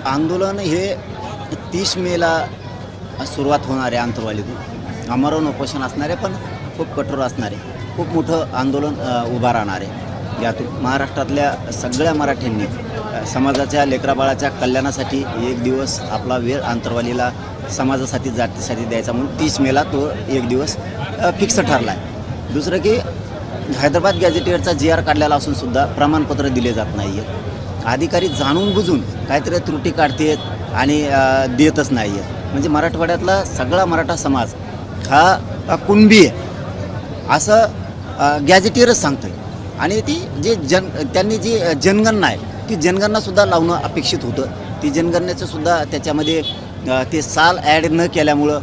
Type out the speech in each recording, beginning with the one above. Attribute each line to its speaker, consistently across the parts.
Speaker 1: आंदोलन हे 30 मेला सुरुवात होणार आहे आंतरवालीतून. आमरण उपोषण असणारे पण खूप कठोर असणारे खूप मोठं आंदोलन उभा राहणार आहे. यातून महाराष्ट्रातल्या सगळ्या मराठ्यांनी समाजाच्या लेकराबाळाच्या कल्याणासाठी एक दिवस आपला वेळ आंतरवालीला समाजासाठी जातीसाठी द्यायचा म्हणून 30 मेला तो एक दिवस फिक्स ठरला आहे. दुसरं की हैदराबाद गॅझेटियरचा GR काढलेला असूनसुद्धा प्रमाणपत्र दिले जात नाही आहे. अधिकारी जाणून बुजून काहीतरी त्रुटी काढतात आणि देतच नाही आहे. म्हणजे मराठवाड्यातला सगळा मराठा समाज हा कुणबी आहे असं गॅझेटियरच सांगतं आहे. आणि ती त्यांनी जी जनगणना आहे ती जनगणनासुद्धा लावणं अपेक्षित होतं. ती जनगणनेचंसुद्धा त्याच्यामध्ये ते साल ॲड न केल्यामुळं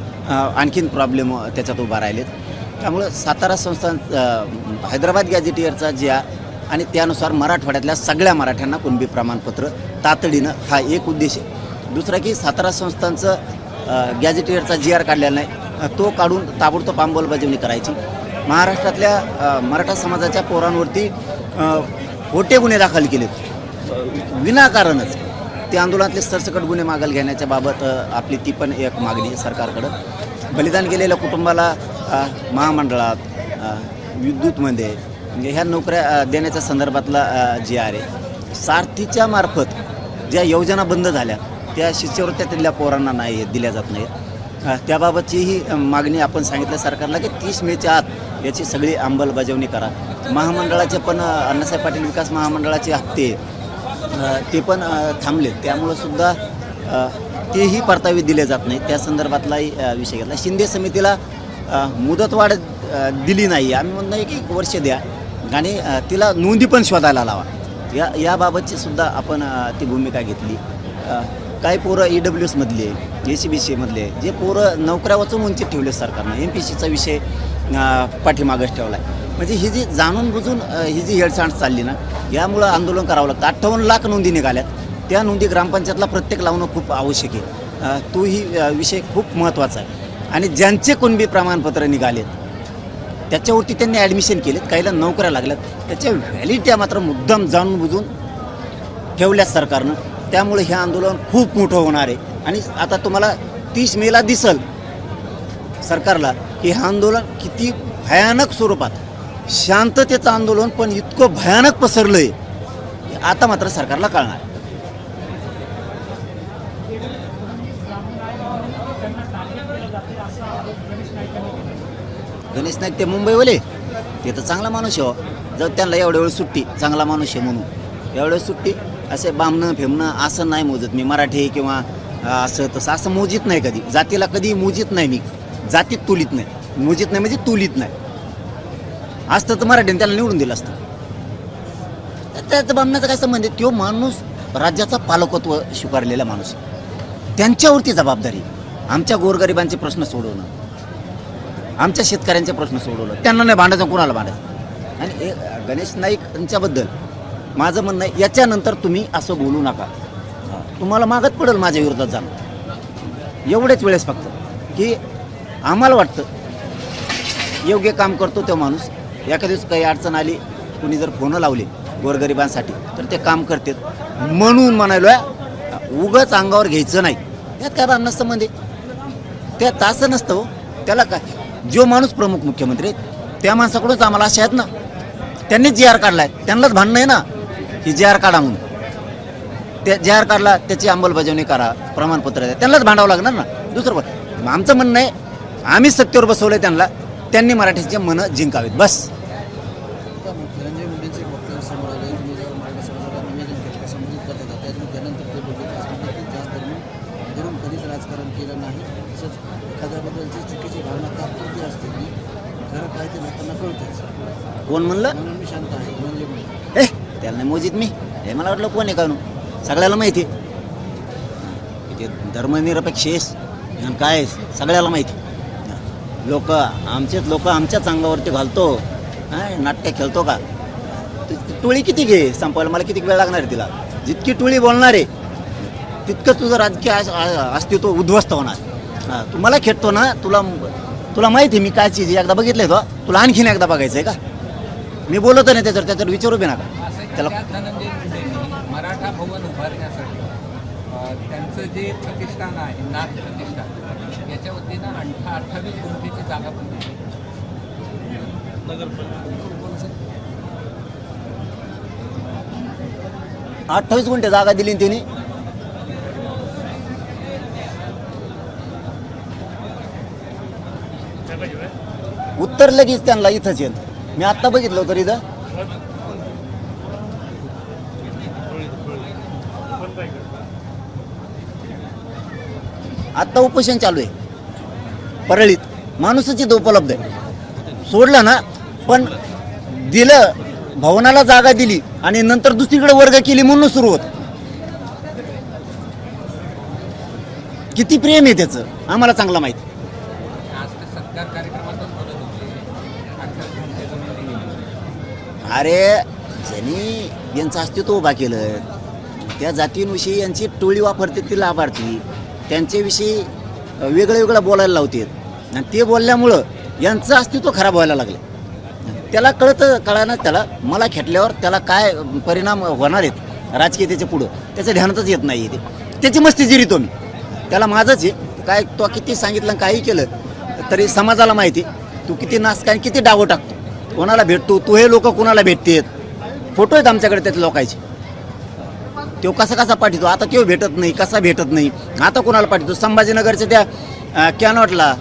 Speaker 1: आणखीन प्रॉब्लेम त्याच्यात उभा राहिलेत. त्यामुळं सातारा संस्थान हैदराबाद गॅझेटियरचा GR आणि त्यानुसार मराठवाड्यातल्या सगळ्या मराठ्यांना कुणबी प्रमाणपत्र तातडीनं हा एक उद्देश आहे. दुसरा की सातारा संस्थांचं गॅझेटियरचा GR काढलेला नाही तो काढून ताबडतोब अंमलबजावणी करायची. महाराष्ट्रातल्या मराठा समाजाच्या पोरांवरती खोटे गुन्हे दाखल केलेत विनाकारणच. ते आंदोलनातले सरसकट गुन्हे मागायला घेण्याच्या बाबत आपली ती पण एक मागणी सरकारकडं. बलिदान गेलेल्या कुटुंबाला महामंडळात विद्युतमध्ये म्हणजे ह्या नोकऱ्या देण्याच्या संदर्भातला GR आहे. सारथीच्या मार्फत ज्या योजना बंद झाल्या त्या शिष्यवृत्त्या तिथल्या पोरांना नाही दिल्या जात नाही. त्याबाबतचीही मागणी आपण सांगितलं सरकारला की 30 मेच्या आत याची सगळी अंमलबजावणी करा. महामंडळाचे पण अण्णासाहेब पाटील विकास महामंडळाचे हप्ते ते पण थांबले त्यामुळं सुद्धा तेही परतावे दिले जात नाही. त्या संदर्भातलाही विषय घेतला. शिंदे समितीला मुदतवाढ दिली नाही. आम्ही म्हणत नाही की वर्ष द्या आणि तिला नोंदी पण शोधायला लावा. याबाबतची सुद्धा आपण ती भूमिका घेतली. काही पोरं EWSमधले ACBCमधले जे पोरं नोकऱ्या वाचून वंचित ठेवले सरकारनं MPSCचा विषय पाठीमागच ठेवला आहे. म्हणजे ही जी जाणून बुजून ही जी हेळसांड चालली ना यामुळं आंदोलन करावं लागतं. 58 लाख नोंदी निघाल्यात. त्या नोंदी ग्रामपंचायतला प्रत्येक लावणं खूप आवश्यक आहे. तोही विषय खूप महत्त्वाचा आहे. आणि ज्यांचे कुणबी प्रमाणपत्र निघालेत त्याच्यावरती त्यांनी ॲडमिशन केलेत काहीला नोकऱ्या लागल्यात त्याच्या व्हॅलिडिटी मात्र मुद्दाम जाणून बुजून ठेवल्यात सरकारनं. त्यामुळे हे आंदोलन खूप मोठं होणार आहे. आणि आता तुम्हाला 30 मेला दिसल सरकारला की हे आंदोलन किती भयानक स्वरूपात शांततेचं आंदोलन पण इतकं भयानक पसरलं आहे आता मात्र सरकारला कळणार. गणेश नाईक ते मुंबईवाले ते तर चांगला माणूस आहे हो. जर त्यांना एवढ्या वेळ सुट्टी चांगला माणूस आहे म्हणून एवढ्या सुट्टी असे बामणं फेमणं असं नाही मोजत मी. मराठी किंवा असं तसं असं मोजित नाही कधी. जातीला कधी मोजित नाही मी. जातीत तुलीत नाही. मोजित नाही म्हणजे तुलीत नाही. असतं तर मराठीने त्याला निवडून दिलं असतं. त्याचं बामणाचा काय संबंध आहे. तो माणूस राज्याचा पालकत्व स्वीकारलेला माणूस त्यांच्यावरती जबाबदारी. आमच्या गोरगरिबांचे प्रश्न सोडवणं आमच्या शेतकऱ्यांचे प्रश्न सोडवणं त्यांना नाही भांडायचं कोणाला भांडायचं. आणि गणेश नाईक यांच्याबद्दल माझं म्हणणं आहे याच्यानंतर तुम्ही असं बोलू नका. तुम्हाला मागत पडेल माझ्या विरोधात जाणं एवढेच वेळेस फक्त की आम्हाला वाटतं योग्य काम करतो तो माणूस. एका दिवस काही अडचण आली कुणी जर फोनं लावले गोरगरिबांसाठी तर ते काम करतात म्हणून म्हणालो उगाच अंगावर घ्यायचं नाही. त्यात काय भान नसतं म्हणजे त्यात असं नसतं हो. त्याला काय जो माणूस प्रमुख मुख्यमंत्री त्या माणसाकडूनच आम्हाला असे आहेत ना त्यांनीच GR काढला आहे त्यांनाच भांडणं आहे ना की GR काढा म्हणून. त्या GR काढला त्याची अंमलबजावणी करा प्रमाणपत्र द्या त्यांनाच भांडावं लागणार ना. दुसरं पण आमचं म्हणणं आहे आम्ही सत्तेवर बसवलं त्यांना त्यांनी मराठीचे मनं जिंकावेत बस.
Speaker 2: धनंजय मुंडेंचे वक्तव्य समोर आले. तुम्ही जेव्हा मराठा समाजाला निवेदन केलं संबोधित करत होता त्यानंतर ते बोलले की त्याच धरून कधीच राजकारण केलं नाही. तसंच एखाद्याबद्दलची चुकीची भावना तात्पुरती असते की खरं काय ते लोकांना कळतंच.
Speaker 1: कोण म्हणलं
Speaker 2: म्हणून मी शांत आहे धनंजय मुंडे.
Speaker 1: त्याला नाही मोजित मी. हे मला वाटलं कोण आहे का सगळ्याला माहिती आहे ते धर्मनिरपेक्ष आणि काय सगळ्याला माहिती. आमचेच लोक आमच्याच अंगावरती घालतो नाट्य खेळतो का. टोळी किती घे संपवायला मला किती वेळ लागणार आहे तिला. जितकी टोळी बोलणार आहे तितकं तुझं राजकीय अस्तित्व उद्ध्वस्त होणार. तू मला खेळतो ना तुला माहिती आहे मी काय चीज एकदा बघितलंय तो तुला आणखीन एकदा बघायचं आहे का. मी बोलतो नाही त्याच्यावर विचारू बी नका त्याला.
Speaker 3: मराठा भवन उभारण्यासाठी त्यांचं जे प्रतिष्ठान आहे नाथ प्रतिष्ठान याच्या वतीनं 28 गुंठेची जागा पण दिली.
Speaker 1: 28 गुंठे जागा दिली त्यांनी. उत्तर लगेच त्यांना इथंच येत. मी आत्ता बघितलं होतं इथं. आत्ता उपोषण चालू आहे परळीत. माणूसच इथं उपलब्ध आहे. सोडलं ना, पण दिलं भवनाला जागा दिली आणि नंतर दुसरीकडे वर्ग केली म्हणून सुरू होत. किती प्रेम आहे त्याचं आम्हाला चांगला माहिती.
Speaker 3: आज ते सत्कार कार्यक्रमातच बोलत होते 28 गुंठे जमीन दिली.
Speaker 1: अरे ज्यांनी यांचं अस्तित्व उभा केलं त्या जातींविषयी यांची टोळी वापरते ती लाभार्थी त्यांच्याविषयी वेगळं वेगळं बोलायला लावतात आणि ते बोलल्यामुळं यांचं अस्तित्व खराब व्हायला लागलं. त्याला कळानं त्याला मला खेटल्यावर त्याला काय परिणाम होणार आहेत राजकीय त्याच्या पुढं त्याचं ध्यानातच येत नाही. ते त्याची मस्ती जिरीतो मी. त्याला माझंच आहे काय. तो किती सांगितलं काही केलं तरी समाजाला माहिती तू किती नास काय किती डावं टाकतो कोणाला भेटतो. तू हे लोक कोणाला भेटतेत फोटो आहेत आमच्याकडे त्याच्या लोकांचे. तो कसा पाठवतो आता तो भेटत नाही कसा भेटत नाही. आता कोणाला पाठवतो संभाजीनगरच्या त्या कॅनॉटला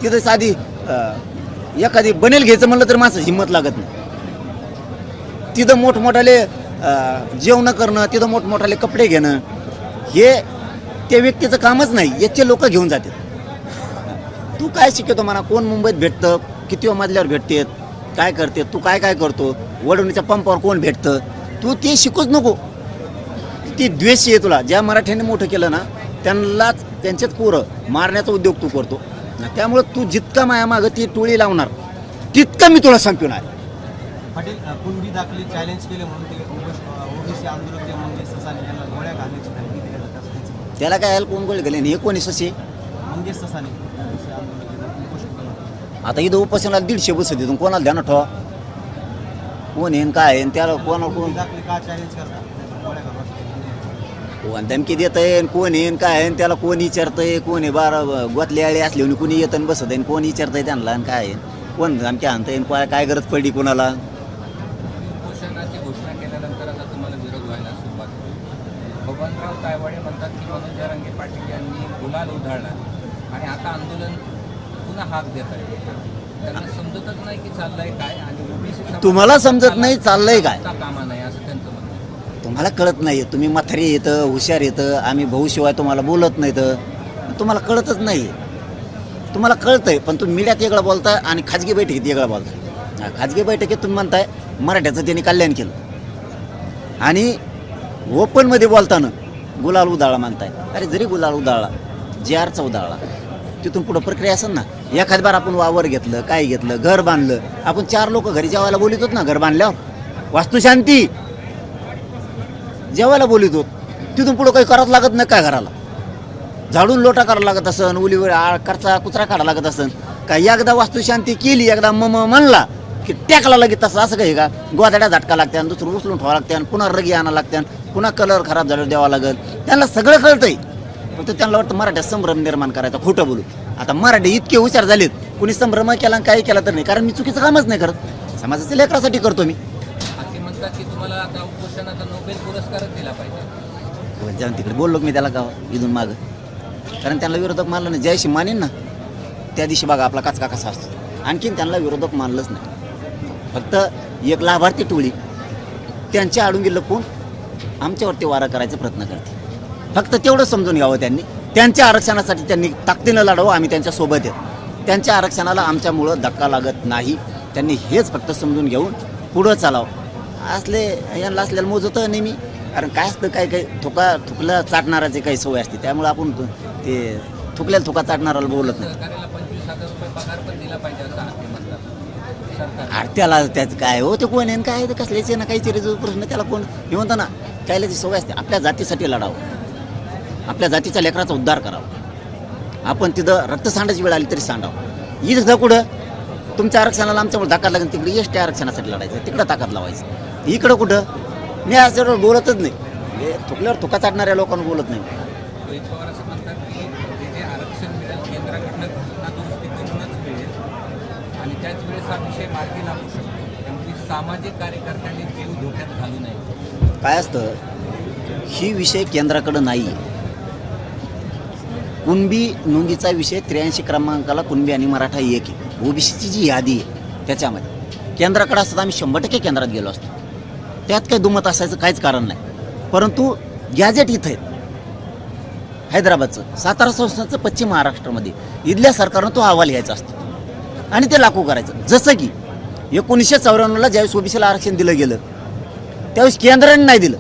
Speaker 1: तिथं साधी एखादी बनेल घ्यायचं म्हणलं तर माणसं हिंमत लागत नाही. तिथं मोठमोठाले जेवण करणं तिथं मोठमोठाले कपडे घेणं हे त्या व्यक्तीचं कामच नाही. याचे लोक घेऊन जातात. तू काय शिकवतो म्हणा कोण मुंबईत भेटतं किती मजल्यावर भेटतेत काय करते तू काय करतो वडवणीच्या पंपावर कोण भेटतं तू ते शिकूच नको. ती द्वेष आहे तुला. ज्या मराठ्यांनी मोठं केलं ना त्यांनाच त्यांच्याच पोरं मारण्याचा उद्योग तू करतो. त्यामुळे तू जितका मायामागं ती टोळी लावणार तितकं मी तुला संपवणार.
Speaker 4: पाटील कुणबी दाखले चॅलेंज केले म्हणून ते ओबीसी आंदोलक जे मंगेश ससाने यांना गोळ्या घालण्याची धमकी दिली जाते.
Speaker 1: त्याला काय यायला कोण गोळी घालेन हे कोणी ससे
Speaker 4: मंगेश ससाने ओबीसी आंदोलक उपोषण केलं.
Speaker 1: आता इथं उपोषणाला 150 बस देतो कोणाला ध्यानात ठेवा कोण येईन काय येईन त्याला कोण
Speaker 4: दाखले का चॅलेंज करतात गोळ्या घालण्याची
Speaker 1: कोण धमकी देत आहे कोण येईन काय आहे त्याला कोण विचारतंय कोण आहे बारा गोतले आळे असले कोणी येतं आणि बसत आहे कोण विचारतंय त्यांना आणि काय आहे कोण धमकी आणता येईन काय गरज पडली कोणाला.
Speaker 3: उपोषणाची घोषणा केल्यानंतर आता तुम्हाला विरोध व्हायला सुरुवात होईल. बबनराव तायवाडे म्हणतात की मनोज जरांगे पाटील यांनी गुलाल उधळला आणि आता आंदोलन पुन्हा हाक देत आहे. त्यांना समजतच नाही की चाललंय काय आणि ओबीसी
Speaker 1: तुम्हाला समजत नाही चाललंय काय
Speaker 3: कामा नाही असं त्यांचं म्हणणं आहे.
Speaker 1: तुम्हाला कळत नाही. तुम्ही म्हातारी येतं हुशार येतं आम्ही भाऊशिवाय तुम्हाला बोलत नाही तर तुम्हाला कळतच नाही. तुम्हाला कळतंय पण तुम्ही मीडियात वेगळं बोलताय आणि खाजगी बैठकीत वेगळं बोलताय. खाजगी बैठकीत तुम्ही म्हणताय मराठ्याचं त्यांनी कल्याण केलं आणि ओपनमध्ये बोलताना गुलाल उधाळा मानताय. अरे जरी गुलाल उधाळला JRचा उधाळला तिथून पुढं प्रक्रिया असेल ना. एखाद बार आपण वावर घेतलं काय घेतलं घर बांधलं आपण 4 लोक घरी जेवायला बोलित होत ना. घर बांधल्यावर वास्तुशांती जेवायला बोलित होत तिथून पुढं काही करावं लागत नाही काय घराला. झाडून लोटा करावं लागत असन उलीवर करचा कुचरा काढावा लागत असन काय. एकदा वास्तुशांती केली एकदा म्हणला की टॅकला लागेल तसं असं काही का. गोदाड्या झटका लागत्या दुसरं उचलून ठेवावं लागत्या पुन्हा रगी आणावं लागत्या पुन्हा कलर खराब झाल्यावर द्यावा लागेल. त्यांना सगळं कळतंय फक्त त्यांना वाटतं मराठ्यात संभ्रम निर्माण करायचा खोटं बोलू. आता मराठी इतके हुशार झालेत कुणी संभ्रम केला काही केला तर नाही कारण मी चुकीचं कामच नाही करत समाजाच्या लेकरासाठी करतो मी.
Speaker 3: ते म्हणतात की तुम्हाला आता उपोषणाचा नोबेल पुरस्कारच दिला पाहिजे.
Speaker 1: जाऊन तिकडे बोललो मी त्याला गाव इथून मागं कारण त्यांना विरोधक मानलं नाही. ज्याशी मानेन ना त्या दिवशी बघा आपला काचका कसा असतो. आणखीन त्यांना विरोधक मानलंच नाही. फक्त एक लाभार्थी टोळी त्यांच्या आडून लपून आमच्यावरती वारा करायचा प्रयत्न करते. फक्त तेवढं समजून घ्यावं त्यांनी. त्यांच्या आरक्षणासाठी त्यांनी ताकदीनं लढावं. आम्ही त्यांच्या सोबत आहेत. त्यांच्या आरक्षणाला आमच्यामुळं धक्का लागत नाही. त्यांनी हेच फक्त समजून घेऊन पुढं चालावं. यांना असलेलं मोजतं नेहमी कारण काय असतं काही थुकलं चाटणाराचे काही सवय असते त्यामुळे आपण ते थुकल्याला थुका चाटणाराला बोलत नाही.
Speaker 3: सरकारला 25,000 रुपये पगार पण दिला पाहिजे असं ते म्हणतात सरकार.
Speaker 1: अरे त्याला त्याचं काय हो ते कोण आहे काय ते कसल्याचे ना काहीतरी जो प्रश्न त्याला कोण हे म्हणतं ना कायला ती सवय असते. आपल्या जातीसाठी लढावं आपल्या जातीच्या लेकराचा उद्धार करावा. आपण तिथं रक्त सांडायची वेळ आली तरी सांडावं. इथं कुठं तुमच्या आरक्षणाला आमच्यामुळे धक्का लागेल तिकडे ST आरक्षणासाठी लढायचं तिकडं ताकद लावायचं. इकडं कुठं मी असं बोलतच नाही. थुकल्यावर थुका चाटणाऱ्या लोकांना बोलत नाही.
Speaker 3: रोहित पवार असं म्हणतात की जे आरक्षण मिळेल केंद्राकडनं घटना दुरुस्ती करूनच मिळेल आणि त्याच वेळेस हा विषय मार्गी लागू शकतो. आणि सामाजिक कार्यकर्त्यांनी जीव धोक्यात घालू नये.
Speaker 1: काय असतं, ही विषय केंद्राकडं नाही आहे. कुणबी नोंदीचा विषय 83 क्रमांकाला कुणबी आणि मराठा एक आहे. ओबीसीची जी यादी आहे त्याच्यामध्ये केंद्राकडे असतं आम्ही 100% केंद्रात गेलो असतो. त्यात काही दुमत असायचं काहीच कारण नाही. परंतु गॅजेट इथं आहे हैदराबादचं, सातारा संस्थांचं पश्चिम महाराष्ट्रामध्ये, इथल्या सरकारनं तो अहवाल घ्यायचा असतो आणि ते लागू करायचं. जसं की 1994ला ज्यावेळेस ओबीसीला आरक्षण दिलं गेलं त्यावेळेस केंद्राने नाही दिलं,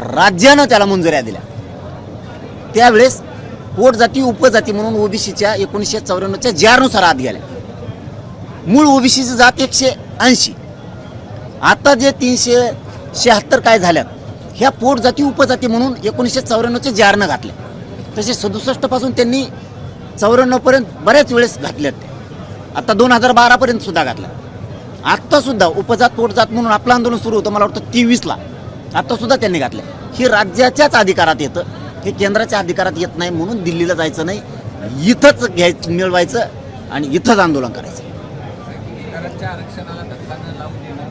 Speaker 1: राज्यानं त्याला मंजुऱ्या दिल्या. त्यावेळेस पोटजाती उपजाती म्हणून ओबीसीच्या 1994च्या ज्यानुसार आत गेल्या. मूळ ओबीसीची जात 180. आता जे 376 काय झाल्यात ह्या पोटजाती उपजाती म्हणून 1994च्या ज्यानं घातल्या. तसे 67 पासून त्यांनी 94पर्यंत बऱ्याच वेळेस घातल्यात. आता 2012पर्यंत सुद्धा घातल्या. आत्तासुद्धा उपजात पोटजात म्हणून आपलं आंदोलन सुरू होतं मला वाटतं 23ला. आत्तासुद्धा त्यांनी घातलं. ही राज्याच्याच अधिकारात येतं, हे केंद्राच्या अधिकारात येत नाही. म्हणून दिल्लीला जायचं नाही, इथंच मिळवायचं आणि इथंच आंदोलन करायचं.
Speaker 3: इतरांच्या आरक्षणाला धक्का न लावून देणं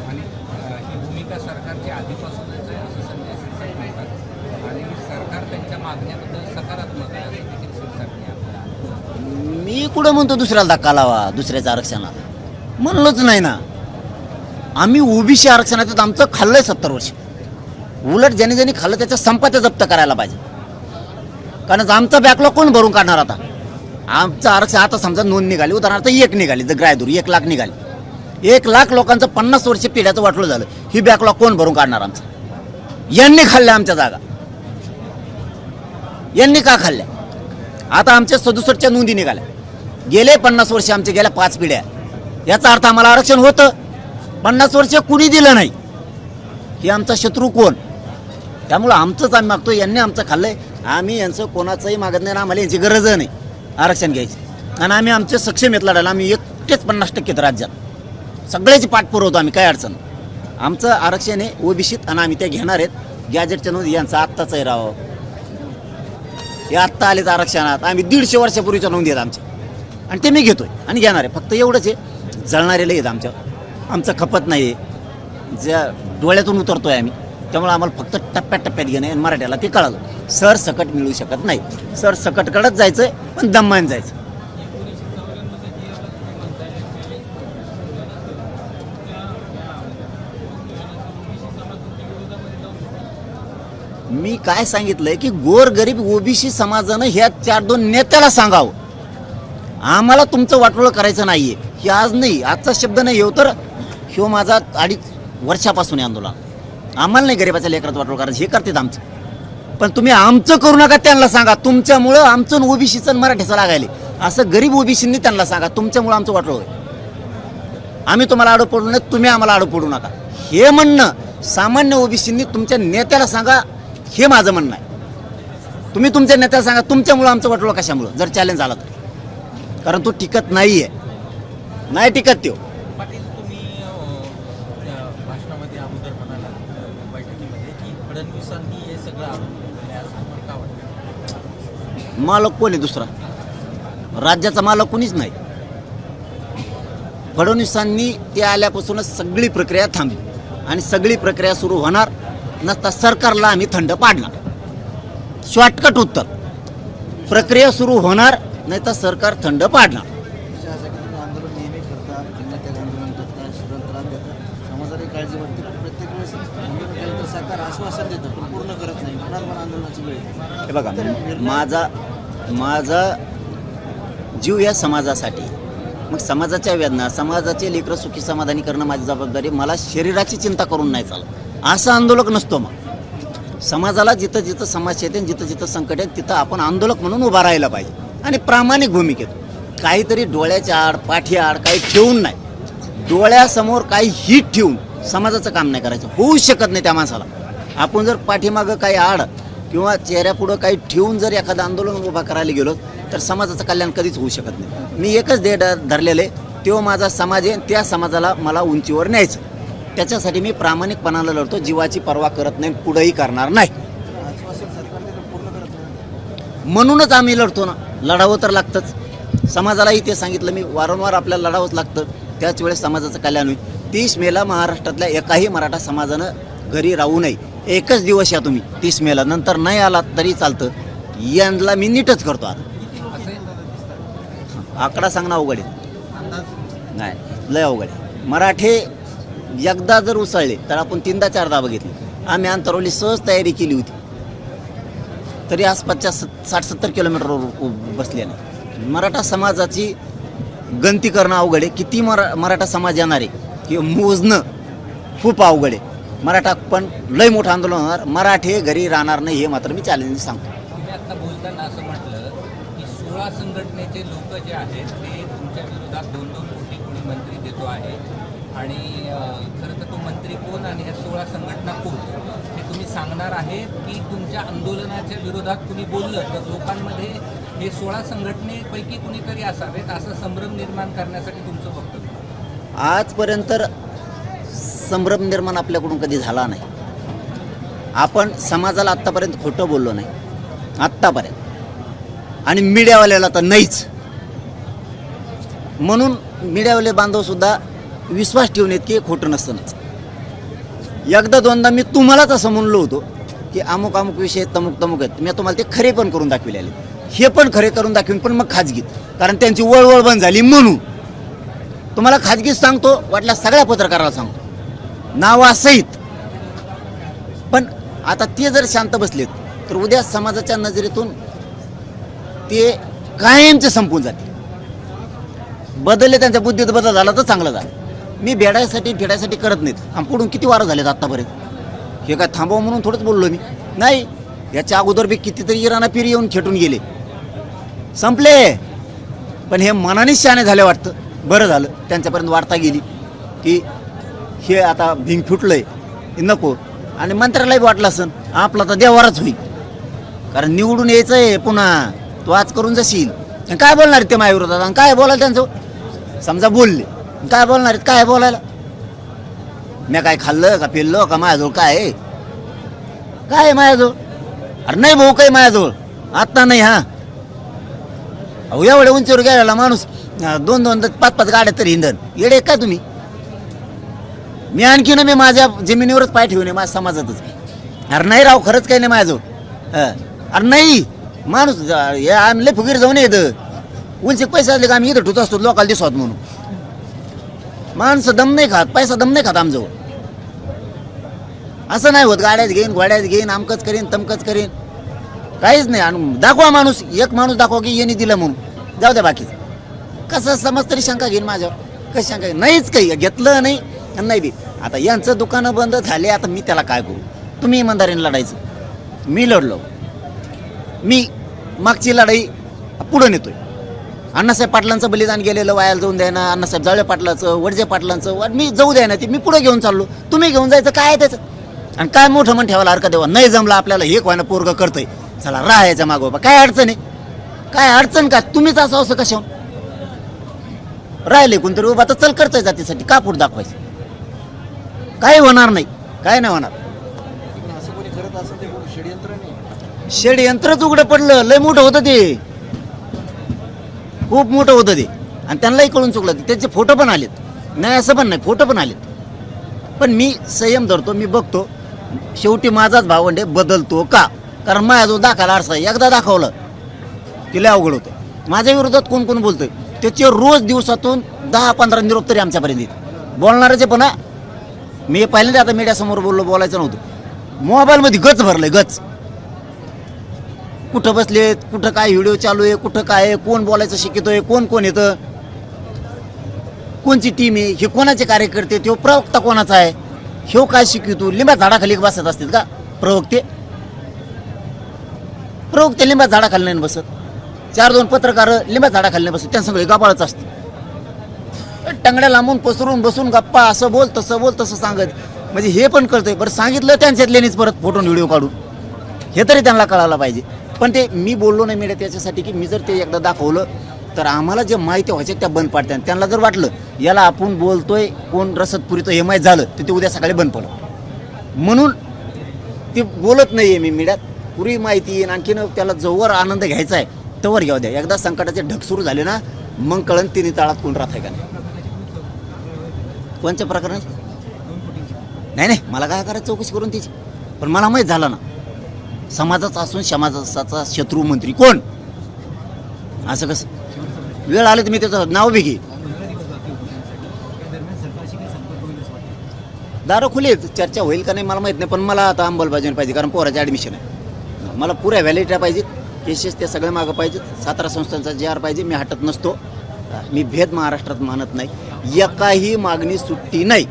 Speaker 3: आणि ही भूमिका सरकारची आधीपासूनच आहे असं संजय शिरसाट म्हणतात. आणि सरकार त्यांच्या मागण्याबद्दल सकारात्मक आहे असं देखील शिरसाटने आपल्याला.
Speaker 1: मी कुठं म्हणतो दुसऱ्याला धक्का लावा दुसऱ्याच्या आरक्षणाला, म्हणलोच नाही ना. आम्ही ओबीसी आरक्षणात आमचं खाल्लंय 70 वर्ष. उलट ज्याने ज्यांनी खाल्लं त्याच्या संपत्त्या जप्त करायला पाहिजे. कारण आमचा बॅकलॉग कोण भरून काढणार आता? आमचं आरक्षण आता समजा नोंद निघाली, उदाहरणार्थ 1 निघाली, तर ग्रायदूर 1 लाख निघाली. 1 लाख लोकांचं 50 वर्ष पिढ्याचं वाटलं झालं. ही बॅकलॉग कोण भरून काढणार आमचं? यांनी खाल्ल्या आमच्या जागा. यांनी का खाल्ल्या? आता आमच्या 67च्या नोंदी निघाल्या. गेले 50 वर्ष आमचे, गेल्या 5 पिढ्या. याचा अर्थ आम्हाला आरक्षण होतं. 50 वर्ष कुणी दिलं नाही. हे आमचा शत्रू कोण? त्यामुळं आमचंच आम्ही मागतो. यांनी आमचं खाल्लंय, आम्ही यांचं कोणाचंही मागत नाही. आम्हाला यांची गरज नाही आरक्षण घ्यायची. आणि आम्ही आमचे सक्षम येत लढायला. आम्ही एकटेच 50% राज्यात सगळ्याची पाठ पुरवतो आम्ही, काय अडचण. आमचं आरक्षण आहे ओबीसीत आणि आम्ही ते घेणार आहेत. गॅजेटच्या नोंदी यांचं आत्ताच आहे राव. हे आत्ता आलेत आरक्षणात. आम्ही 150 वर्षापूर्वीच्या नोंदी आहेत आमच्या आणि ते मी घेतोय आणि घेणार आहे. फक्त एवढंच आहे, जळणारे आहेत आमच्या. आमचं खपत नाही आहे, ज्या डोळ्यातून उतरतोय आम्ही. त्यामुळे आम्हाला फक्त टप्प्याटप्प्यात घेणं आणि मराठ्याला ते कळालं. सरसकट मिळू शकत नाही. सरसकटकडंच जायचं आहे, पण दम्मान जायचं. मी काय सांगितलंय की गोरगरीब ओबीसी समाजानं ह्या 4-2 नेत्याला सांगावं, आम्हाला तुमचं वाटोळं करायचं नाहीये. हे आज नाही, आजचा शब्द नाही येऊ, तर ह्यो माझा 2.5 वर्षापासून आहे आंदोलन. आम्हाला नाही गरीबाच्या लेकरात वाटोळं करायचं, हे करतात आमचं. पण तुम्ही आमचं करू नका, त्यांना सांगा तुमच्यामुळं आमचं ओबीसीचं मराठीचं लागायले. असं गरीब ओबीसींनी त्यांना सांगा तुमच्यामुळं आमचं वाटोळं आहे. आम्ही तुम्हाला आडू पडू नये, तुम्ही आम्हाला आडू पडू नका. हे म्हणणं सामान्य ओबीसींनी तुमच्या नेत्याला सांगा, हे माझं म्हणणं आहे. तुम्ही तुमच्या नेत्याला सांगा तुमच्यामुळं आमचं वाटोळं कशामुळं, जर चॅलेंज झाला तर. कारण तो टिकत नाही आहे, नाही टिकत तो.
Speaker 5: पाटील, तुम्ही भाषणामध्ये अगोदर म्हणाला बैठकीमध्ये की फडणवीसांनी हे सगळं आणून दिलं आहे, असं तुम्हाला का वाटतं?
Speaker 1: मालक कोण आहे दुसरा? राज्याचा मालक कोणीच नाही. फडणवीसांनी ते आल्यापासूनच सगळी प्रक्रिया थांबली आणि सगळी प्रक्रिया सुरू होणार नसता सरकारला आम्ही थंड पाडणार. शॉर्टकट उत्तर, प्रक्रिया सुरू होणार नाही तर सरकार थंड पाडणार.
Speaker 2: विषय असा की तुम्ही आंदोलन नेहमी करता, जिल्ह्यात आंदोलन करता, त्रास देता, समाजाला काळजी वाटते. पण प्रत्येक वेळेस आंदोलन केलं तर सरकार आश्वासन देतं पण पूर्ण करत नाही. पुन्हा पण आंदोलनाची वेळ येते.
Speaker 1: हे बघा, माझा जीव या समाजासाठी. मग समाजाच्या वेदना, समाजाचे लेकरं सुखी समाधानी करणं माझी जबाबदारी. मला शरीराची चिंता करून नाही चालत. असं आंदोलक नसतो. मग समाजाला जिथं जिथं समस्या येते, जिथं जिथं संकट आहे, तिथं आपण आंदोलक म्हणून उभा राहायला पाहिजे आणि प्रामाणिक भूमिकेत. काहीतरी डोळ्याच्या आड पाठीआड काही ठेवून नाही, डोळ्यासमोर काही हिट ठेवून समाजाचं काम नाही करायचं. होऊ शकत नाही त्या माणसाला. आपण जर पाठीमागं काही आड किंवा चेहऱ्यापुढं काही ठेवून जर एखादं आंदोलन उभा करायला गेलो तर समाजाचं कल्याण कधीच होऊ शकत नाही. मी एकच ध्येय धरलेलं आहे, तो माझा समाज आहे. त्या समाजाला मला उंचीवर न्यायचं. त्याच्यासाठी मी प्रामाणिकपणाला लढतो, जीवाची पर्वा करत नाही, पुढेही करणार नाही.
Speaker 2: आश्वासन सरकारने
Speaker 1: म्हणूनच आम्ही लढतो ना. लढावं तर लागतंच. समाजालाही ते सांगितलं मी, वारंवार आपल्याला लढावंच लागतं. त्याच वेळेस समाजाचं कल्याण होईल. 30 मेला महाराष्ट्रातल्या एकाही मराठा समाजानं घरी राहू नये. एकच दिवस या तुम्ही 30 मेला, नंतर नाही आलात तरी चालतं. यांना मी नीटच करतो आता. आकडा सांगणं अवघड आहे. नाही, लय अवघड आहे. मराठे एकदा जर उसळले तर आपण 3दा 4दा बघितले. आम्ही अंतरवली सहज तयारी केली होती, तरी आसपासच्या 60-70 किलोमीटरवर बसले नाही. मराठा समाजाची गणती करणं अवघड आहे. किती मराठा समाज येणार आहे हे मोजणं खूप अवघड आहे. मराठा पण लय मोठं आंदोलन होणार. मराठे घरी राहणार नाही हे मात्र मी चॅलेंज सांगतो.
Speaker 3: तुम्ही आता बोलताना असं म्हटलं की 16 संघटनेचे लोक जे आहेत ते तुमच्या विरोधात 2-2 कोटी कोणी मंत्री देतो आहे आणि खरं तर तो मंत्री कोण आणि ह्या 16 संघटना कोण हे तुम्ही सांगणार आहे की तुमच्या आंदोलनाच्या विरोधात कुणी बोललं तर लोकांमध्ये हे 16 संघटनेपैकी कुणीतरी असावेत असं संभ्रम निर्माण करण्यासाठी तुमचं वक्तव्य?
Speaker 1: आजपर्यंत संभ्रम निर्माण आपल्याकडून कधी झाला नाही. आपण समाजाला आत्तापर्यंत खोटं बोललो नाही आत्तापर्यंत, आणि मीडियावाल्याला तर नाहीच. म्हणून मीडियावाले बांधवसुद्धा विश्वास ठेवून येत की हे खोटं नसतंच. एकदा दोनदा मी तुम्हालाच असं म्हणलो होतो की अमुक अमुक विषय तमुक तमुक आहेत. मी तुम्हाला ते खरे पण करून दाखविले, हे पण खरे करून दाखवीन, पण मग खाजगीत, कारण त्यांची वळवळ बंद झाली. म्हणून तुम्हाला खाजगीत सांगतो, वाटल्या सगळ्या पत्रकाराला सांगतो नावासहित. पण आता ते जर शांत बसलेत तर उद्या समाजाच्या नजरेतून ते कायमचे संपून जाते. बदलले, त्यांच्या बुद्धीत बदल झाला तर चांगलं झालं. मी भेडायसाठी करत नाहीत. आणि पुढून किती वारं झालेत आत्तापर्यंत. हे काय थांबवा म्हणून थोडंच बोललो मी नाही. याच्या अगोदर बी कितीतरी इराणा पिरी येऊन खेटून गेले, संपले. पण हे मनानेच शहाणे झाले वाटतं. बरं झालं त्यांच्यापर्यंत वार्ता गेली की हे आता भिंग फुटलंय, नको. आणि मंत्र्यालाही वाटलं असन आपला तर देवारच होईल, कारण निवडून यायचं आहे पुन्हा. तो आज करून जाशील. काय बोलणार ते माझ्या विरोधात, आणि काय बोलायला त्यांचं. समजा बोलले, काय बोलणार आहेत, काय बोलायला. मी काय खाल्लं का पिल्लं का, माझ्याजवळ काय आहे, काय आहे माझ्याजवळ. अरे नाही भाऊ काही माझ्याजवळ आत्ता नाही. हा अहो एवढ्या उंचीवर गेलेला माणूस 2-2 5-5 गाड्या तरी हिंदन येडे काय तुम्ही. मी आणखीन मी माझ्या जमिनीवरच पाय ठेवून माझ्या समाजातच. अरे नाही राव, खरंच काही नाही माझ्याजवळ. अरे नाही माणूस आम्ही लय फुगीर जाऊन येतं. उंची पैसे असले का आम्ही इथं ठुत असतो लोकांना दिसत म्हणून. माणसं दम नाही खात, पैसा दम नाही खात आमजवळ. असं नाही होत गाड्यात घेईन घोड्यात घेईन अमकच करीन तमकच करीन, काहीच नाही. आणि दाखवा माणूस, एक माणूस दाखवा की येणे दिलं म्हणून, जाऊ द्या बाकीचं. कसं समज तरी शंका घेईन माझ्यावर, कशी शंका घेईन. नाहीच काही घेतलं नाही नाही बी. आता यांचं दुकानं बंद झाले, आता मी त्याला काय करू. तुम्ही इमानदारीने लढायचं, मी लढलो. मी मागची लढाई पुढं नेतोय. अण्णासाहेब पाटलांचं बलिदान गेलेलं वायाला जाऊन द्या ना, अण्णासाहेब जावळे पाटलाचं, वडजे पाटलांचं मी जाऊ द्या ना, ते मी पुढे घेऊन चाललो. तुम्ही घेऊन जायचं काय आहे त्याचं. आणि काय मोठं म्हण ठेवायला हरकत देवा. नाही जमलं आपल्याला, हे व्हायला पोरगं करतंय, चला राहायचं मागोबा. काय अडचण आहे, काय अडचण का. तुम्हीच असं कशा राहिले कोणतरी उभा तर चल करतंय जातीसाठी, का पुढे दाखवायचं. काही होणार नाही, काय नाही होणार.
Speaker 2: पण असं कोणी करत असेल ते कोणी षडयंत्र नाही.
Speaker 1: षडयंत्रच उघडं पडलं. लय मोठं होतं ते, खूप मोठं होतं ते. आणि त्यांनाही कळून चुकलं. त्याचे फोटो पण आलेत, नाही असं पण नाही, फोटो पण आलेत. पण मी संयम धरतो, मी बघतो. शेवटी माझाच भावंडे बदलतो का, कारण माझ्या जो दाखवला आरसा एकदा दाखवलं की लय अवघड होतं. माझ्या विरोधात कोण कोण बोलतोय त्याचे रोज दिवसातून 10-15 निरोप तरी आमच्यापर्यंत येत बोलणारच आहे. पण मी पहिल्यांदा आता मीडियासमोर बोलायचं नव्हतं. मोबाईलमध्ये गच भरलंय, गच. कुठं बसलेत, कुठं काय व्हिडिओ चालू आहे, कुठं काय आहे, कोण बोलायचं शिकतोय, कोण कोण येतं, कोणची टीम आहे, हे कोणाचे कार्यकर्ते, तो प्रवक्ता कोणाचा आहे, हे काय शिकवतो. लिंबा झाडाखाली बसत असतील का प्रवक्ते लिंबा झाडाखाली नाही बसत. 4-2 पत्रकार लिंबा झाडाखाली नाही बसत, त्यांना सगळे गबाळच असते. टंगड्या लांबून पसरून बसून गप्पा, असं बोल तसं सांगत. म्हणजे हे पण कळतंय. बरं सांगितलं त्यांच्यातल्यानेच परत फोटो व्हिडिओ काढून, हे तरी त्यांना कळायला पाहिजे. पण ते मी बोललो नाही मीडिया त्याच्यासाठी की मी जर ते एकदा दाखवलं तर आम्हाला जे माहिती व्हायच्या त्या बंद पाडतात. त्यांना जर वाटलं याला आपण बोलतोय कोण रसद पुरीतो हे माहीत झालं तर ते उद्या सकाळी बंद पडलं. म्हणून ते बोलत नाही आहे मी मीडियात. पुरी माहिती येईन, आणखीन त्याला जोवर आनंद घ्यायचा आहे तोवर घेऊ द्या. एकदा संकटाचे ढग सुरू झाले ना मग कळण तिन्ही ताळात कोण राहत आहे का नाही. कोणत्या प्रकरणात नाही नाही मला काय करायचं चौकशी करून तिची, पण मला माहीत झालं ना समाजाचा असून समाजाचा शत्रू मंत्री कोण, असं कसं वेळ आले तर मी त्याचं नाव बी घेईन. दारं खुले चर्चा होईल का नाही मला माहीत नाही, पण मला आता अंमलबजावणी पाहिजे कारण पोराचे ॲडमिशन आहे. मला पुऱ्या व्हॅलिडिटी पाहिजेत, केसेस ते सगळे मागं पाहिजेत. 17 संस्थांचा JR पाहिजे. मी हटत नसतो, मी भेद महाराष्ट्रात मानत नाही. एकाही मागणी सुट्टी नाही.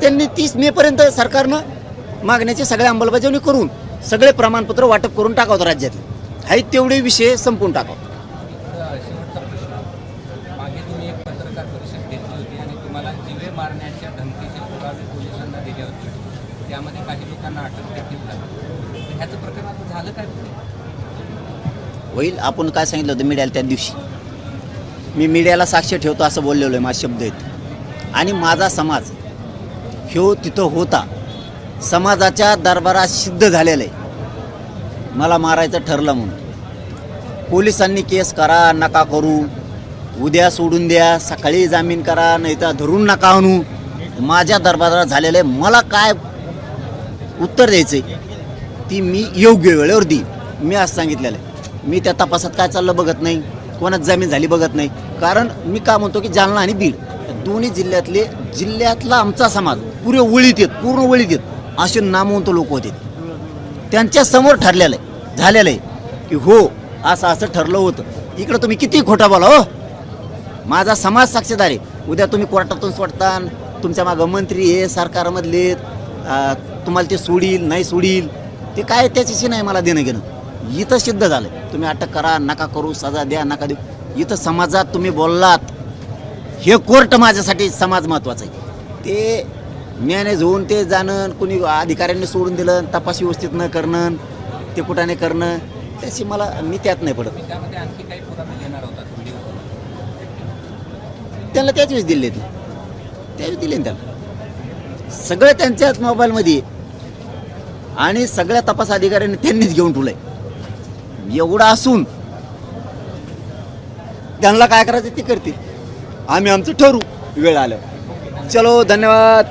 Speaker 1: त्यांनी 30 मेपर्यंत सरकारनं मागण्याची सगळ्या अंमलबजावणी करून सगळे प्रमाणपत्र वाटप करून टाकावं राज्यातले आहेत तेवढे विषय संपून टाकावं.
Speaker 3: शेवटचा प्रश्न, मागे तुम्ही एक पत्रकार परिषद घेतली होती आणि तुम्हाला जीवे मारण्याच्या धमकीचे पुरावे पोलिसांना दिले होते. त्यामध्ये काही लोकांना अटक देखील झाली. ह्याचं प्रकरण आता झालं काय पुढे?
Speaker 1: होईल. आपण काय सांगितलं होतं मीडियाला त्या दिवशी, मी मीडियाला साक्ष ठेवतो असं बोललेलो आहे. माझे शब्द आहेत. आणि माझा समाज ह्यो तिथं होता, समाजाच्या दरबारात सिद्ध झालेलं आहे. मला मारायचं ठरलं म्हणून पोलिसांनी केस करा नका करू, उद्या सोडून द्या, सकाळी जामीन करा, नाही तर धरून नका आणू, माझ्या दरबारात झालेलं आहे. मला काय उत्तर द्यायचं आहे ती मी योग्य वेळेवर देईन. मी असं सांगितलेलं आहे. मी त्या तपासात काय चाललं बघत नाही, कोणाच जामीन झाली बघत नाही. कारण मी काय म्हणतो की जालना आणि बीड दोन्ही जिल्ह्यातला आमचा समाज पुरे वळीत येत, पूर्ण वळीत येत असे नामवंत लोक होते. त्यांच्या समोर ठरलेलं आहे, झालेलं आहे की हो असं असं ठरलं होतं. इकडं तुम्ही किती खोटा बोला हो, माझा समाज साक्षीदार आहे. उद्या तुम्ही कोर्टातून सोडता, तुमच्या मागं मंत्री आहे सरकारमधले, तुम्हाला ते सोडील नाही सोडील ते काय त्याच्याशी नाही मला देणं घेणं. इथं सिद्ध झालं. तुम्ही अटक करा नका करू, सजा द्या नका देऊ, इथं समाजात तुम्ही बोललात. हे कोर्ट माझ्यासाठी समाज महत्त्वाचा आहे. ते मॅनेज होऊन ते जाणं, कोणी अधिकाऱ्यांनी सोडून दिलं, तपास व्यवस्थित न करणं, ते कुठाने करणं, त्याची मी त्यात नाही पडत.
Speaker 3: त्यामध्ये आणखी काही पुरावे देणार होता व्हिडिओ?
Speaker 1: त्यांना त्याच वेळेस दिले ते, त्यावेळेस दिले ना त्याला. सगळं त्यांच्याच मोबाईलमध्ये आणि सगळ्या तपास अधिकाऱ्यांनी त्यांनीच घेऊन ठेवलंय. एवढं असून त्यांना काय करायचं ते करतील. आम्ही आमचं ठरू वेळ आलं. चलो धन्यवाद.